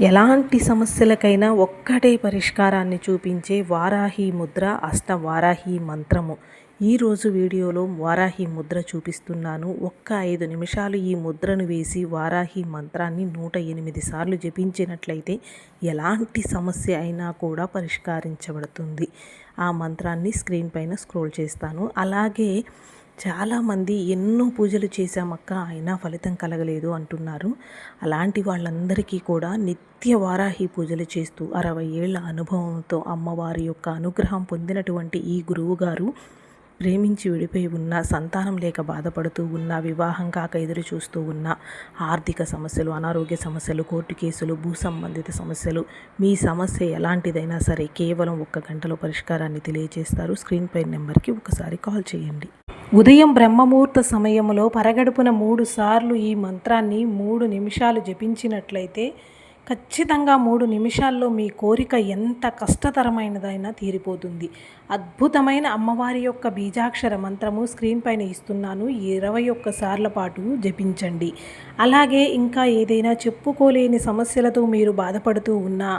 ఎలాంటి సమస్యలకైనా ఒక్కటే పరిష్కారాన్ని చూపించే వారాహి ముద్ర అష్టవారాహి మంత్రము. ఈరోజు వీడియోలో వారాహి ముద్ర చూపిస్తున్నాను. 5 నిమిషాలు ఈ ముద్రను వేసి వారాహి మంత్రాన్ని 108 సార్లు జపించినట్లయితే ఎలాంటి సమస్య అయినా కూడా పరిష్కరించబడుతుంది. ఆ మంత్రాన్ని స్క్రీన్ పైన స్క్రోల్ చేస్తాను. అలాగే చాలామంది ఎన్నో పూజలు చేశామక్క అయినా ఫలితం కలగలేదు అంటున్నారు. అలాంటి వాళ్ళందరికీ కూడా నిత్య వారాహి పూజలు చేస్తూ 60 ఏళ్ల అనుభవంతో అమ్మవారి యొక్క అనుగ్రహం పొందినటువంటి ఈ గురువుగారు ప్రేమించి విడిపోయి ఉన్న, సంతానం లేక బాధపడుతూ ఉన్న, వివాహం కాక ఎదురు చూస్తూ ఉన్న, ఆర్థిక సమస్యలు, అనారోగ్య సమస్యలు, కోర్టు కేసులు, భూ సంబంధిత సమస్యలు, మీ సమస్య ఎలాంటిదైనా సరే కేవలం 1 గంటలో పరిష్కారాన్ని తెలియజేస్తారు. స్క్రీన్ పై నెంబర్కి ఒకసారి కాల్ చేయండి. ఉదయం బ్రహ్మముహూర్త సమయంలో పరగడుపున 3 సార్లు ఈ మంత్రాన్ని 3 నిమిషాలు జపించినట్లయితే ఖచ్చితంగా 3 నిమిషాల్లో మీ కోరిక ఎంత కష్టతరమైనదైనా తీరిపోతుంది. అద్భుతమైన అమ్మవారి యొక్క బీజాక్షర మంత్రము స్క్రీన్ పైన ఇస్తున్నాను. 21 సార్ల పాటు జపించండి. అలాగే ఇంకా ఏదైనా చెప్పుకోలేని సమస్యలతో మీరు బాధపడుతూ ఉన్నా,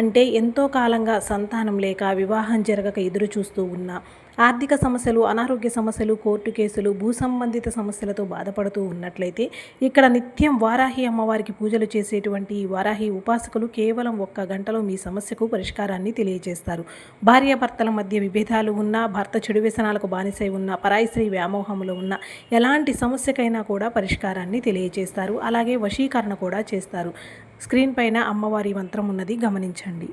అంటే ఎంతో కాలంగా సంతానం లేక, వివాహం జరగక ఎదురు చూస్తూ ఉన్నా, ఆర్థిక సమస్యలు, అనారోగ్య సమస్యలు, కోర్టు కేసులు, భూ సంబంధిత సమస్యలతో బాధపడుతూ ఉన్నట్లయితే ఇక్కడ నిత్యం వారాహి అమ్మవారికి పూజలు చేసేటువంటి ఈ వారాహి ఉపాసకులు కేవలం 1 గంటలో మీ సమస్యకు పరిష్కారాన్ని తెలియజేస్తారు. భార్యాభర్తల మధ్య విభేదాలు ఉన్నా, భర్త చెడు వ్యసనాలకు బానిసై ఉన్న, పరాయి స్త్రీ వ్యామోహంలో ఉన్న ఎలాంటి సమస్యకైనా కూడా పరిష్కారాన్ని తెలియజేస్తారు. అలాగే వశీకరణ కూడా చేస్తారు. స్క్రీన్ పైన అమ్మవారి మంత్రం ఉన్నది గమనించండి.